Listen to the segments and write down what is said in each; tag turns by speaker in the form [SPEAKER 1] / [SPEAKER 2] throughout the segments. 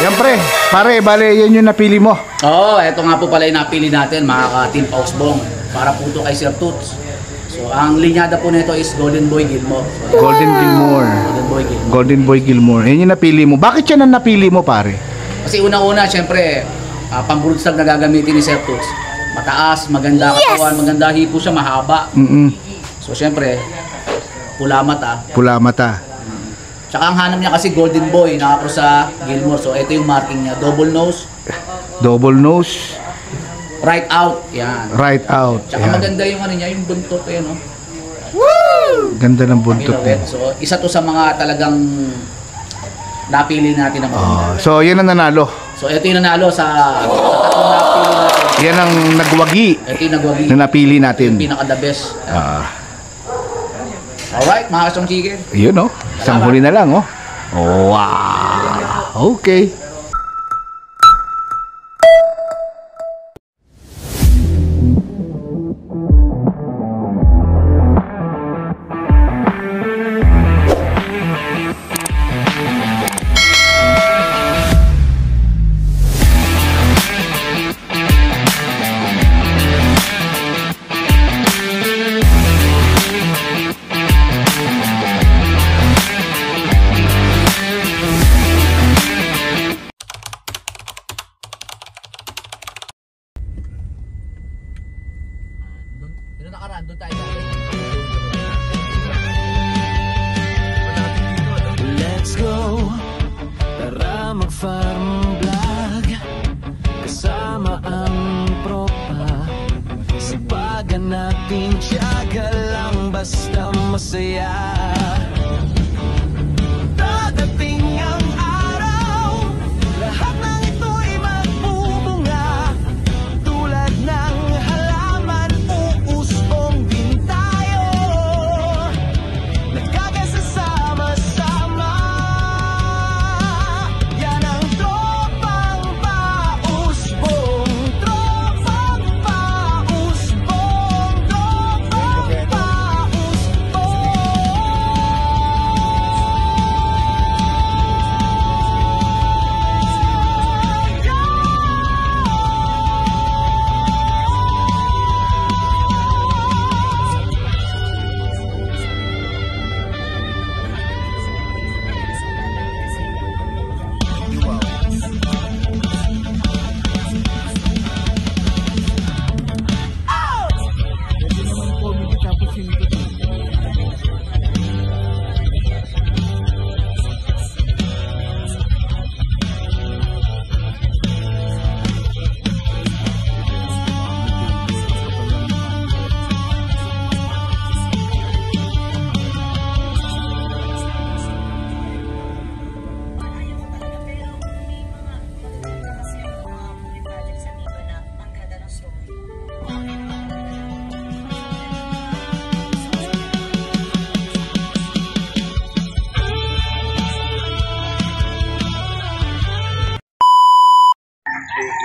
[SPEAKER 1] Yan pre, pare, bale, yan yung napili mo.
[SPEAKER 2] Oo, eto nga po pala yung napili natin, mga ka-Team Pausbong. Para po ito kay Sir Toots. So, ang linyada po nito is Golden Boy Gilmore. So,
[SPEAKER 1] Golden Gilmore.
[SPEAKER 2] Golden Boy Gilmore.
[SPEAKER 1] Golden Boy Gilmore. Yan yung napili mo. Bakit yan ang napili mo, pare?
[SPEAKER 2] Kasi unang-una, syempre, pang-broodstag na gagamitin ni Sir Toots. Mataas, maganda katawan, maganda hipo siya, mahaba. So, syempre, pula mata.
[SPEAKER 1] Pula mata.
[SPEAKER 2] Tsaka ang hanap niya kasi Golden Boy, nakapro sa Gilmore. So, ito yung marking niya. Double nose.
[SPEAKER 1] Double nose.
[SPEAKER 2] Right out. Yan.
[SPEAKER 1] Right out.
[SPEAKER 2] Tsaka
[SPEAKER 1] Yan.
[SPEAKER 2] maganda yung ano niya, yung buntot. Ayan, oh.
[SPEAKER 1] Woo! Ganda ng buntot niya.
[SPEAKER 2] So, isa to sa mga talagang napili natin na maganda.
[SPEAKER 1] So, yan ang nanalo.
[SPEAKER 2] So, ito yung nanalo sa tatlong napili natin.
[SPEAKER 1] Yan ang nagwagi
[SPEAKER 2] Ito yung nagwagi.
[SPEAKER 1] na napili natin.
[SPEAKER 2] Yung pinaka-the best. Alright, mga kasong chicken.
[SPEAKER 1] Yun, oh. Isang huli na lang, oh. Wow. Okay.
[SPEAKER 2] Doon tayo.
[SPEAKER 3] Let's go, tara mag-farm vlog, kasama ang tropa. Sipagan natin, tiyaga lang, basta masaya. Dadating ang araw, lahat ng ito'y magbubunga. Tulad ng halaman, uusbong din tayo, nagkakasama-sama. Yan ang tropang pausbong, tropang pausbong, tropang pausbong.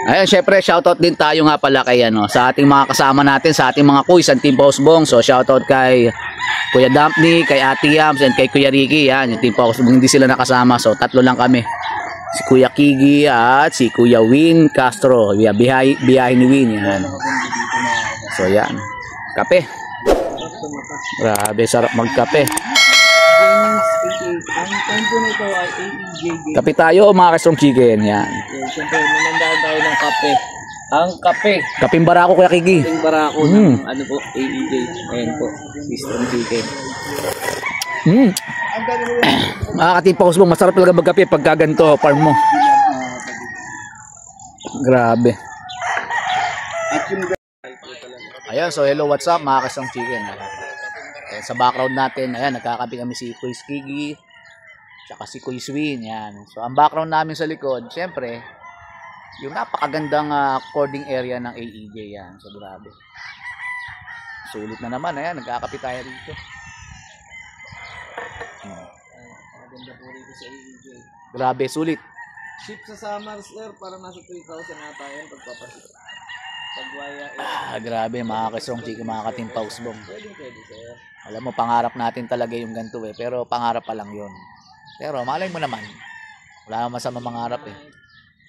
[SPEAKER 2] Ayun, syempre, shoutout din tayo nga pala kay sa ating mga kasama natin, sa ating mga kuys, ang Team Pausbong. So, shoutout kay Kuya Dampney, kay Ate Yams, and kay Kuya Ricky. Yan, yung Team Pausbong, hindi sila nakasama. So, tatlo lang kami. Si Kuya Kigi at si Kuya Win Castro. Biyahe ni Win. Yan. So, yan. Kape. Grabe, sarap magkape.
[SPEAKER 4] Ang tempo nito ay AEJJ.
[SPEAKER 2] Kape tayo, mga kasong chicken. Yan.
[SPEAKER 4] Siyempre, manandaan tayo ng kape. Ang kape.
[SPEAKER 2] Kaping barako, Kuya Kigi.
[SPEAKER 4] Yung barako ng ano po, AEJ. Ayan po, System Chicken.
[SPEAKER 2] Mga ka-Team Pausbong, masarap talaga magkape pagka ganito, farm mo. Grabe. Ayan, so hello, what's up mga kasong chicken. Ayan, sa background natin, ayan, nagkakape kami si Kuya Kigi, tsaka si Kuya Swin, yan. So ang background namin sa likod, syempre, yung napakagandang recording area ng AEJ, yan. So grabe. Sulit na naman, ayan, nagkakape tayo rito.
[SPEAKER 4] Maganda po rito sa AEJ.
[SPEAKER 2] Grabe, sulit.
[SPEAKER 4] Ship sa Summer, sir, para nasa 3,000 na tayo pagpapasip. Pagwaya,
[SPEAKER 2] Grabe, mga kasong chicken, mga ka-Team Pausbong.
[SPEAKER 4] pwede, sir.
[SPEAKER 2] Alam mo, pangarap natin talaga yung ganito pero pangarap pa lang yun. Pero malay mo naman, wala naman sa mangarap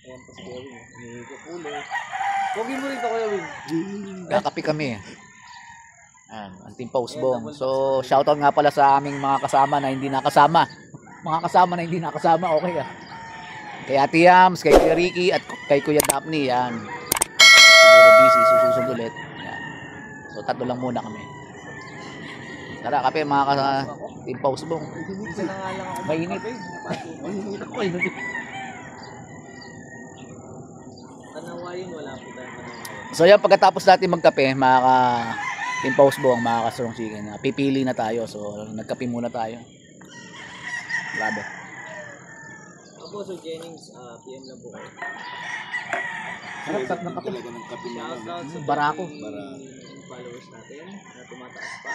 [SPEAKER 4] Ayan pa si Kuya Wing. Kukulo. Pogi mo rin to, Kuya Wing.
[SPEAKER 2] Kakapi kami. Ayan, ang Team Pausbong. So, shoutout nga pala sa aming mga kasama na hindi nakasama. Mga kasama na hindi nakasama, okay ah. Kay Ate Yams, kay Kuya Ricky, at kay Kuya Daphne, yan. Siguro busy, susunod ulit. Yan. So, tatlo lang muna kami. Tara, kape mga Team Pausbong.
[SPEAKER 4] Isa na nga lang ako.
[SPEAKER 2] Mainit.
[SPEAKER 4] Mainit ako eh. Tanawayin, wala po tayo tanawayin.
[SPEAKER 2] So, yan, pagkatapos natin magkape, mga Team Pausbong, mga ka-Strong Chicken, pipili na tayo. So, nagkape muna tayo. Grabe.
[SPEAKER 4] Ako, Sir Jennings, PM lang po kayo.
[SPEAKER 2] Sarap ng kape.
[SPEAKER 4] Shoutout sa
[SPEAKER 2] Barako.
[SPEAKER 4] followers natin na tumataas pa.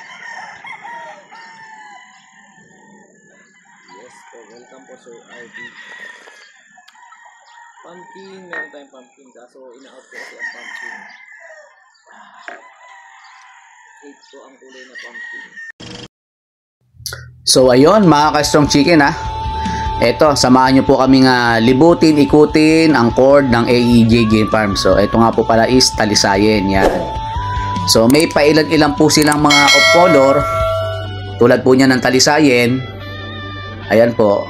[SPEAKER 4] Yes po, welcome po Sir RP. Pumpkin, meron tayong pumpkin kaso ina-out ko kasi ang pumpkin. 8 po ang kulay na pumpkin.
[SPEAKER 2] So ayun mga ka-Strong Chicken eto, samahan nyo po kaming libutin, ikutin ang cord ng AEJ Game Farm. So ito nga po pala is Talisayen, yan. So may pailan-ilan po silang mga off color tulad po niya ng Talisayen. Ayan po.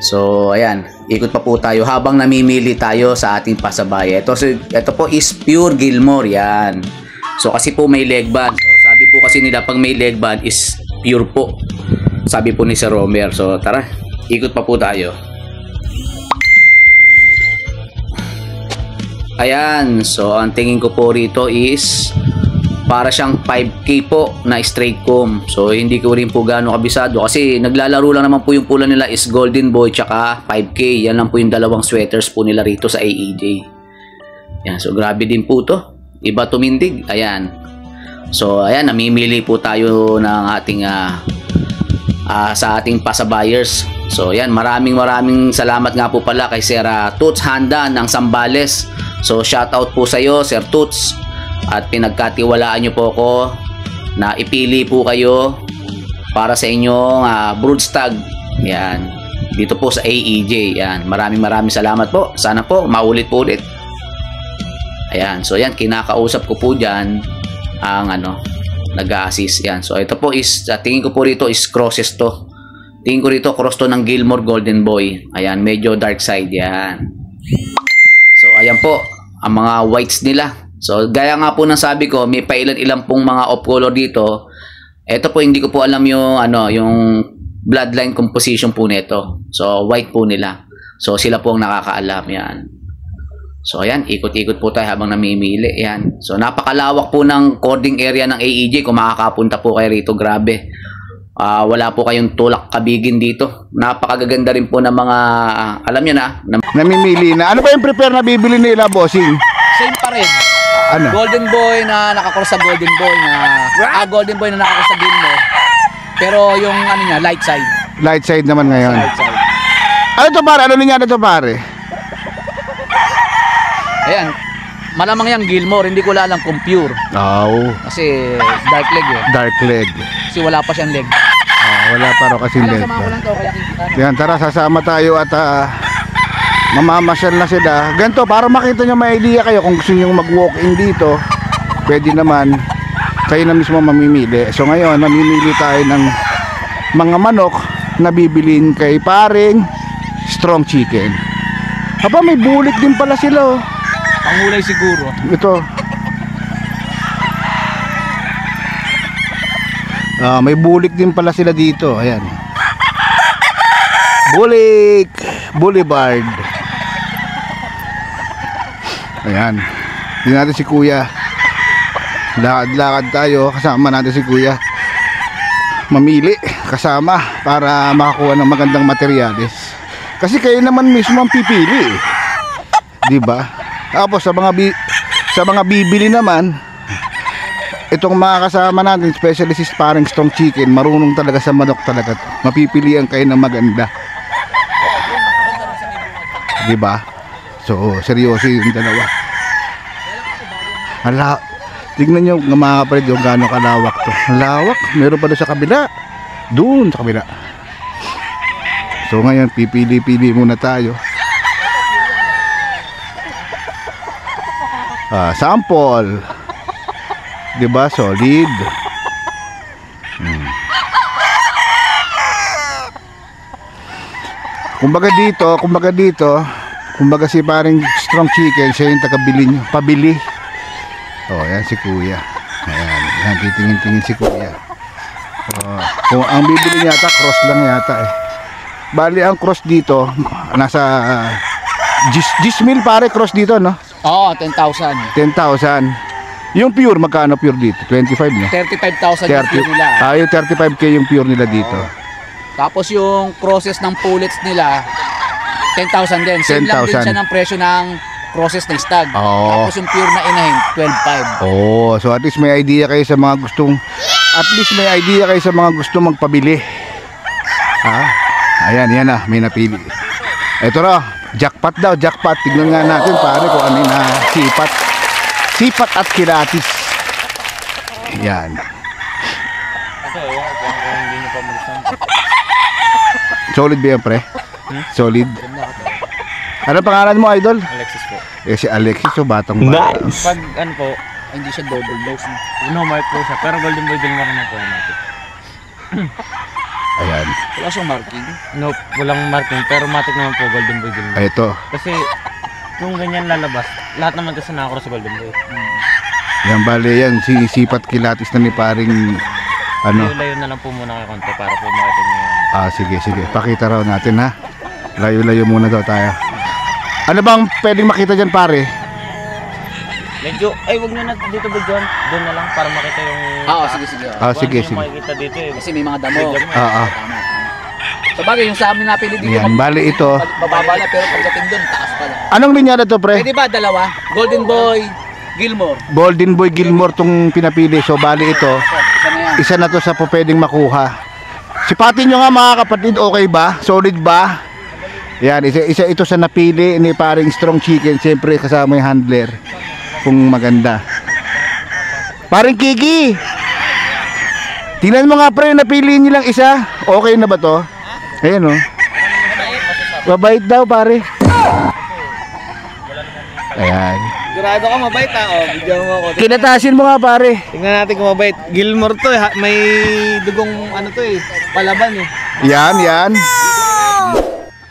[SPEAKER 2] So ayan, ikot pa po tayo habang namimili tayo sa ating pasabay. Ito po is pure Gilmore, yan. So kasi po may leg band. So, sabi po kasi nila pag may leg band is pure po. Sabi po ni Sir Romer. So tara, ikot pa po tayo. Ayan, so ang tingin ko po rito is para siyang 5K po na straight comb. So hindi ko rin po gaano kabisado kasi naglalaro lang naman po yung pula nila is Golden Boy tsaka 5K. Yan lang po yung dalawang sweaters po nila rito sa AEJ. Yan, so grabe din po to. Iba tumindig. Ayan. So ayan, namimili po tayo ng ating sa ating pasabayers. So ayan, maraming salamat nga po pala kay Sir Toots Handa ng Sambales. So shoutout po sa iyo Sir Toots, at pinagkatiwalaan niyo po ako na ipili po kayo para sa inyong broodstag. Yan. Dito po sa AEJ. Yan. Maraming salamat po. Sana po maulit po ulit. Ayan. So yan, kinakausap ko po diyan ang nag-a-assist. Yan. So ito po is tingin ko po rito is crosses to. Tingin ko rito cross to ng Gilmore Golden Boy. Ayan, medyo dark side yan. So ayan po ang mga whites nila. So gaya nga po ng sabi ko, may pailan-ilan pong mga off color dito. Ito po hindi ko po alam yung yung bloodline composition po nito. So white po nila. So sila po ang nakakaalam yan. So ayan, ikot-ikot po tayo habang namimili. Yan. So napakalawak po ng cording area ng AEJ. Kung makakapunta po kayo rito, grabe. Wala po kayong tulak kabigin dito. Napakagaganda rin po ng mga alam niyo na
[SPEAKER 1] Namimili na. Ano ba yung prepare na bibili nila, bossing?
[SPEAKER 2] same pa rin.
[SPEAKER 1] Ano?
[SPEAKER 2] Golden Boy na nakakross sa Golden Boy na Golden Boy na nakakross sa Gilmore. Pero yung niya, light side.
[SPEAKER 1] Light side naman ngayon.
[SPEAKER 2] Light side.
[SPEAKER 1] Ano to pare? Ano niya to pare?
[SPEAKER 2] Ayan. Malamang yan Gilmore, hindi ko alam kung pure.
[SPEAKER 1] Oh,
[SPEAKER 2] Kasi dark leg eh.
[SPEAKER 1] dark leg.
[SPEAKER 2] Kasi wala pa siyang leg.
[SPEAKER 1] Wala pa raw kasi leg.
[SPEAKER 2] Sama ko lang to kaya kita.
[SPEAKER 1] Yan, tara sasama tayo at mamamasyal na sila. Ganito, para makita nyo may idea kayo kung gusto nyo mag-walk-in dito, pwede naman kayo na mismo mamimili. So ngayon, mamimili tayo ng mga manok na bibilin kay paring Strong Chicken. Aba, may bulik din pala sila oh.
[SPEAKER 2] Pangulay siguro.
[SPEAKER 1] Ito. May bulik din pala sila dito. Ayan. Bulik Boulevard. Ayan. Hindi natin si Kuya. Lakad-lakad tayo. Kasama natin si Kuya. Mamili. Kasama. Para makakuha ng magandang materyales. Kasi kayo naman mismo ang pipili. Diba? Tapos sa mga bibili naman, itong mga kasama natin, especially si paring Strong Chicken, marunong talaga sa manok talaga. Mapipilian kayo ng maganda. Diba? So, seryoso yung dalawa. Tignan nyo mga kapatid yung gano'ng kalawak to. Lawak, meron pa doon sa kabila. Doon sa kabila. So ngayon, pipili-pili muna tayo. Sample. 'Di ba? Solid. Kumbaga dito, si paring strong chicken, siya yung pabili. Oh, yan si kuya. Ayan, titingin-tingin si kuya. Oh, kung ang bibili niya cross lang yata eh. Bali ang cross dito, nasa 10,000 pare cross dito, no?
[SPEAKER 2] Oo, 10,000.
[SPEAKER 1] 10,000. Yung pure, magkano pure dito? 25, no?
[SPEAKER 2] 35,000 yung pure nila.
[SPEAKER 1] Yung 35k yung pure nila dito.
[SPEAKER 2] Tapos yung process ng pullets nila, 10,000 din. Same lang din
[SPEAKER 1] 10,000.
[SPEAKER 2] siya ng presyo ng process ng stag.
[SPEAKER 1] Oo.
[SPEAKER 2] Tapos yung pure na inahin, 12,500.
[SPEAKER 1] Oh, so at least may idea kayo sa mga gustong magpabili. Ha? Ayan, yan na, may napili. Ito raw, jackpot daw, jackpot. Tignan nga natin pare kung ano na sipat. Sipat at kilatis. Yan. Solid ba yan, pre? Solid. Ano pangalan mo, idol?
[SPEAKER 4] Alexis po.
[SPEAKER 1] Si Alexis, so batang bata.
[SPEAKER 4] Pag ano po,
[SPEAKER 2] Hindi siya double dose.
[SPEAKER 4] no mark po siya. Pero golden boy din naman po natin.
[SPEAKER 1] Ayan.
[SPEAKER 2] Wala siyang marking.
[SPEAKER 4] No, walang marking. Pero matik naman po golden boy din.
[SPEAKER 1] Ay, ito.
[SPEAKER 4] Kasi kung ganyan lalabas, lahat naman kasi nakakross sa golden boy.
[SPEAKER 1] Yan, bale yan. Sipat kilatis na ni paring ano.
[SPEAKER 4] Layo na lang po muna kayo konti para po makita niyo yan.
[SPEAKER 1] Sige. Pakita raw natin, ha. Layo-layo muna daw tayo. Ano bang pwedeng makita dyan, pare?
[SPEAKER 4] Medyo, wag nyo na dito ba John? Doon na lang para makita yung...
[SPEAKER 2] Sige.
[SPEAKER 1] Sige.
[SPEAKER 4] Yung makikita dito eh.
[SPEAKER 2] Kasi may mga damo.
[SPEAKER 1] Tama.
[SPEAKER 2] So bagay, yung sa amin napili dito,
[SPEAKER 1] Yan, bale ito.
[SPEAKER 2] mababa na, pero pagdating doon, taas pala.
[SPEAKER 1] Anong linya na to, pre?
[SPEAKER 2] Pwede ba dalawa? Golden Boy, Gilmore.
[SPEAKER 1] Golden Boy Gilmore tong pinapili. So, bale ito.
[SPEAKER 2] Isa na yan.
[SPEAKER 1] Isa na to sa pwedeng makuha. Sipatin nyo nga mga kapatid, okay ba? Solid ba? Yan, isa ito sa napili ni paring strong chicken. Siyempre kasama yung handler. Kung maganda. Paring Kiki! Tingnan mo nga pre, napili nilang isa. Okay na ba to? Ayan o. Mabait daw pare. Ayan.
[SPEAKER 4] Sigurado ka mabait ha. Bigyan mo ako.
[SPEAKER 1] Kinatasin mo nga pare.
[SPEAKER 4] Tingnan natin kung mabait. Gilmore to eh. May dugong ano to eh. Palaban eh.
[SPEAKER 1] Yan.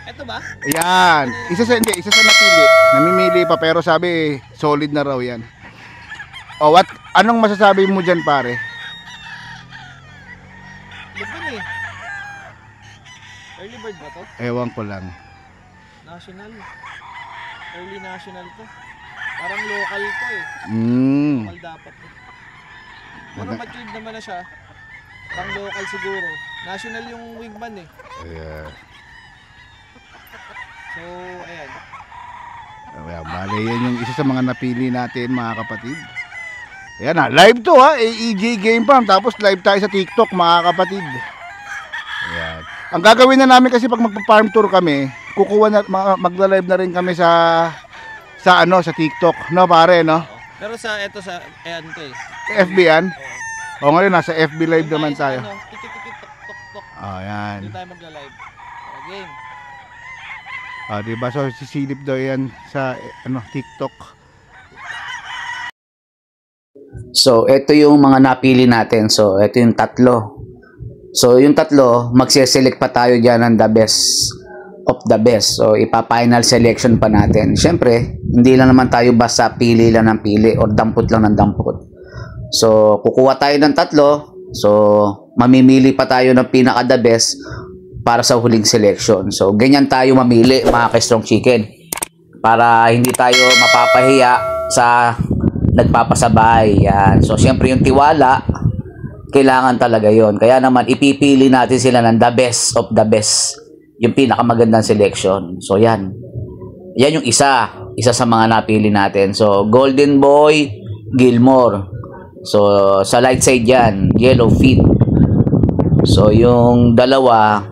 [SPEAKER 4] Ito ba?
[SPEAKER 1] Yan. Isa sa napili. Namimili pa pero sabi solid na raw yan. O anong masasabi mo dyan pare?
[SPEAKER 4] Laban eh. Early bird ba to?
[SPEAKER 1] Ewan ko lang.
[SPEAKER 4] National. Early national to. Parang local to eh. Local dapat eh. Pero matured naman na siya. Parang local siguro. National yung wingman eh.
[SPEAKER 1] Ayan.
[SPEAKER 4] So, ayan.
[SPEAKER 1] Ayan, bale yan yung isa sa mga napili natin mga kapatid. Ayan na, live to ha, AEJ Game Farm. Tapos live tayo sa TikTok mga kapatid. Ayan. Ang gagawin na namin kasi pag magpa-farm tour kami, magla-live na rin kami sa TikTok, no pare, no?
[SPEAKER 4] Pero ito sa, ayan to eh.
[SPEAKER 1] FB yan? O ngayon, nasa FB live naman tayo.
[SPEAKER 4] Tikit-tikit, tok-tok-tok.
[SPEAKER 1] Ayan.
[SPEAKER 4] Doon tayo magla-live. Game.
[SPEAKER 1] Diba? So, sisilip daw yan sa TikTok.
[SPEAKER 2] So, ito yung mga napili natin. So, ito yung tatlo. So, yung tatlo, magse-select pa tayo dyan ng the best of the best. So, ipa-final selection pa natin. Siyempre, hindi lang naman tayo basta pili lang ng pili or dampot lang ng dampot. So, kukuha tayo ng tatlo. So, mamimili pa tayo ng pinaka-the best para sa huling selection. So, ganyan tayo mamili mga ka-strong chicken. Para hindi tayo mapapahiya sa nagpapasabay. Yan. So, siyempre yung tiwala, kailangan talaga yon. Kaya naman, ipipili natin sila ng the best of the best. Yung pinakamagandang selection. So, yan. Yan yung isa. Isa sa mga napili natin. So, Golden Boy, Gilmore. So, sa light side yan, Yellow Feet. So, yung dalawa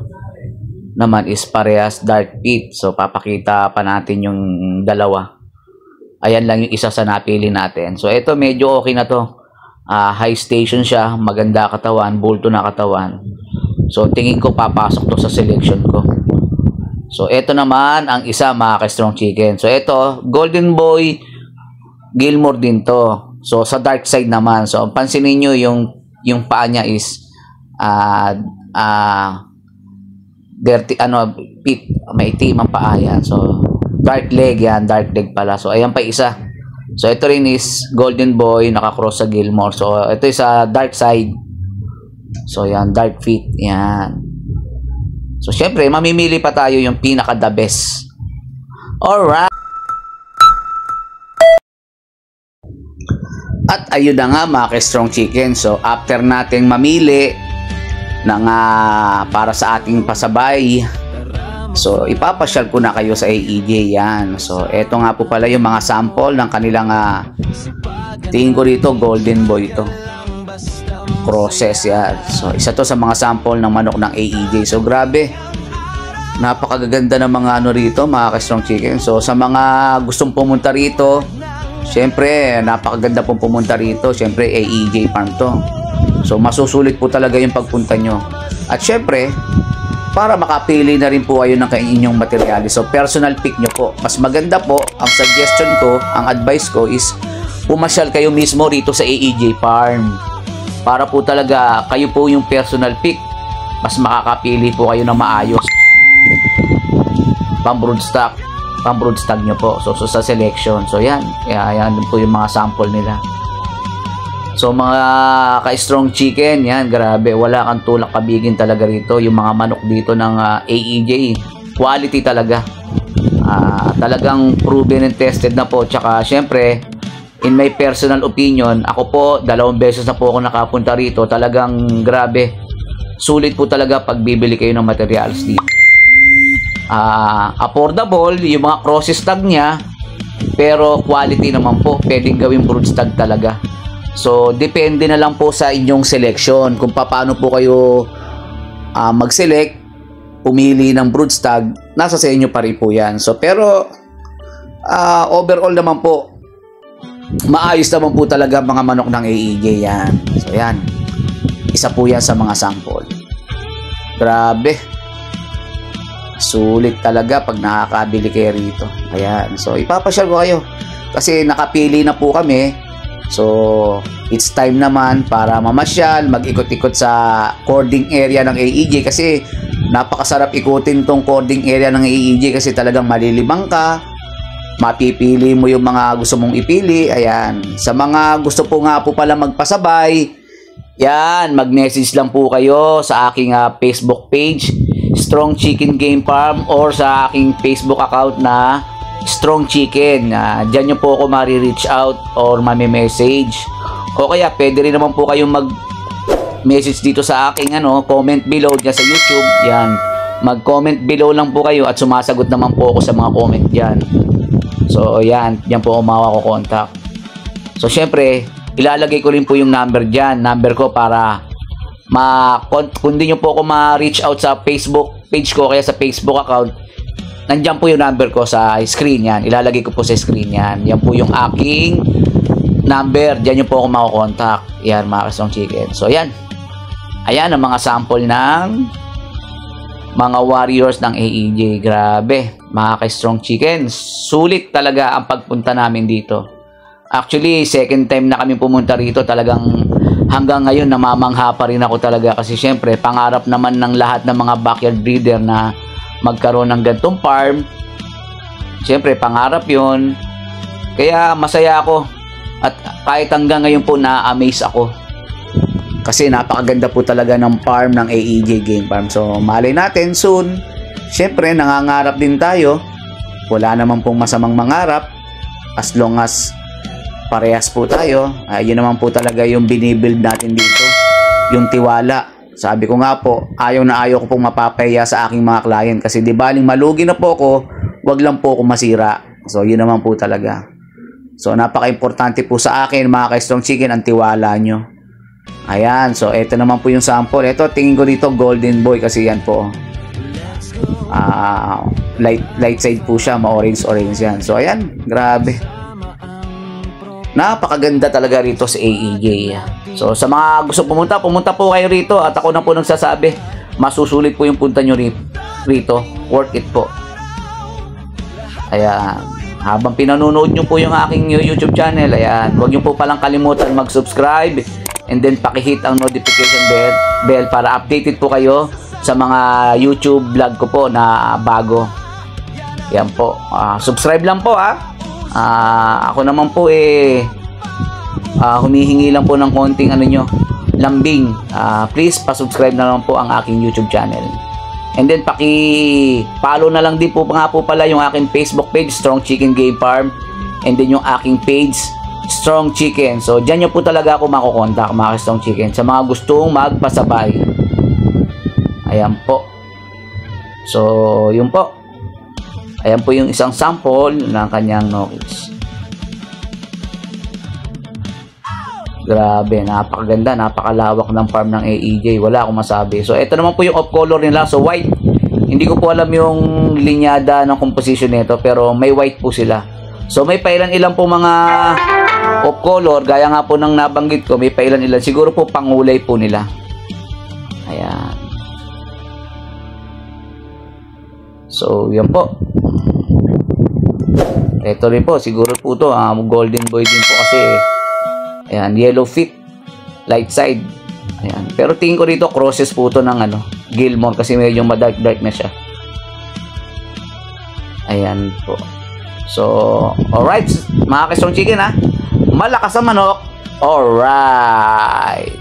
[SPEAKER 2] naman is parehas Dark Feet. So, papakita pa natin yung dalawa. Ayan lang yung isa sa napili natin. So, ito medyo okay na to. High station siya. Maganda katawan. Bulto na katawan. So, tingin ko papasok to sa selection ko. So, ito naman ang isa mga ka-strong chicken. So, ito, Golden Boy Gilmore din to. So sa dark side naman. So pansinin niyo yung paa niya is dirty pit, may itim ang paa yan. So dark leg yan, dark leg pala. So ayan pa isa. So ito rin is Golden Boy nakakross sa Gilmore. So ito is sa dark side. So yan, dark feet yan. So syempre mamimili pa tayo yung pinaka the best. Alright. At ayun na nga mga ka-strong chicken. So after nating mamili ng para sa ating pasabay, so ipapasyal ko na kayo sa AEJ yan. So eto nga po pala yung mga sample ng kanilang tingin ko dito Golden Boy ito, crosses yan. So isa to sa mga sample ng manok ng AEJ. So grabe, napakaganda ng mga rito mga ka-strong chicken. So sa mga gustong pumunta rito, syempre napakaganda pong pumunta rito. Syempre AEJ Farm to. So masusulit po talaga yung pagpunta nyo. At syempre, para makapili na rin po kayo ng inyong materialis. So personal pick nyo po. Mas maganda po, ang suggestion ko, ang advice ko is pumasyal kayo mismo rito sa AEJ Farm. Para po talaga kayo po yung personal pick. Mas makakapili po kayo ng maayos. Pang-broodstock nyo po. So sa selection. So yan po yung mga sample nila. So mga ka-strong chicken, yan, grabe, wala kang tulak kabigin talaga rito. Yung mga manok dito ng AEJ, quality talaga. Talagang proven and tested na po. Tsaka syempre, in my personal opinion, ako po, 2 beses na po ako nakapunta rito. Talagang grabe, sulit po talaga pag bibili kayo ng materials dito. Affordable, yung mga crosses tag niya, pero quality naman po, pwedeng gawing broodstag talaga. So, depende na lang po sa inyong selection kung paano po kayo mag-select, pumili ng broodstag, nasa sa inyo pa rin po yan. So, pero overall naman po, maayos naman po talaga mga manok ng AEJ yan. So, yan. Isa po yan sa mga sample. Grabe. Sulit talaga pag nakakabili kayo rito. Ayan. So, ipapasyal ko kayo. Kasi nakapili na po kami. So, it's time naman para mamasyal, mag-ikot-ikot sa cording area ng AEJ kasi napakasarap ikutin tong cording area ng AEJ kasi talagang malilibang ka, mapipili mo yung mga gusto mong ipili. Ayan. Sa mga gusto po nga po pala magpasabay, yan, mag-message lang po kayo sa aking Facebook page, Strong Chicken Game Farm, or sa aking Facebook account na Strong Chicken. Diyan nyo po ako mari-reach out or mami-message. O kaya pwede rin naman po kayong mag-message dito sa aking comment below dyan sa YouTube. Yan. Mag-comment below lang po kayo at sumasagot naman po ako sa mga comment dyan. So yan. Diyan po ako makakokontak. So syempre, ilalagay ko rin po yung number dyan. Number ko para kung di nyo po ako ma-reach out sa Facebook page ko kaya sa Facebook account, nandiyan po yung number ko sa screen yan. Ilalagay ko po sa screen yan. Yan po yung aking number. Diyan nyo po ako makakontakt. Yan mga ka-strong chicken. So yan. Ayan ang mga sample ng mga warriors ng AEJ. Grabe. Mga ka-strong chicken. Sulit talaga ang pagpunta namin dito. Actually, second time na kami pumunta rito. Talagang hanggang ngayon namamangha pa rin ako talaga. Kasi syempre, pangarap naman ng lahat ng mga backyard breeder na magkaroon ng gantong farm. Siyempre, pangarap yun. Kaya masaya ako. At kahit hanggang ngayon po na-amaze ako. Kasi napakaganda po talaga ng farm ng AEJ Game Farm. So, malay natin soon. Siyempre, nangangarap din tayo. Wala naman pong masamang mangarap. As long as parehas po tayo. Yun naman po talaga yung binibuild natin dito. Yung tiwala. Sabi ko nga po, ayaw na ayaw ko pong mapapahiya sa aking mga client kasi di baling malugi na po ako, wag lang po ako masira. So, yun naman po talaga. So, napaka-importante po sa akin, mga ka-strong chicken, ang tiwala nyo. Ayan. So, ito naman po yung sample. Ito, tingin ko dito, Golden Boy kasi yan po. Light side po siya, ma-orange yan. So, ayan. Grabe. Napakaganda talaga rito sa AEJ. So, sa mga gusto pumunta po kayo rito at ako na po nagsasabi, masusulit po yung punta nyo rito. Worth it po. Ayan. habang pinanonood nyo po yung aking YouTube channel, ayan, huwag nyo po palang kalimutan mag-subscribe and then pakihit ang notification bell para updated po kayo sa mga YouTube vlog ko po na bago. Yan po. Subscribe lang po ako naman po humihingi lang po ng konting lambing. Please pa-subscribe na lang po ang aking YouTube channel. And then paki-follow na lang din po nga po pala yung aking Facebook page, Strong Chicken Game Farm, and then yung aking page, Strong Chicken. So diyan nyo po talaga ako makukontak, mga Strong Chicken, sa mga gustong magpasabay. Ayan po. So yun po. Ayan po yung isang sample ng kanyang Nokis. Grabe, napakaganda, napakalawak ng farm ng AEJ. Wala akong masabi. So, ito naman po yung off color nila. So, white. Hindi ko po alam yung linyada ng composition nito, pero may white po sila. So, may pailan-ilan po mga off color. Gaya nga po ng nabanggit ko, may pailan-ilan. Siguro po pangulay po nila. Ayan. So, yan po. Ito rin po, siguro po ito, golden boy din po kasi. Ayan, yellow feet, light side. Ayan. Pero tingin ko dito, crosses po ito ng Gilmore kasi medyo madark-dark na siya. Ayan po. So, alright, mga ka-Strong Chicken, malakas ang manok. Alright.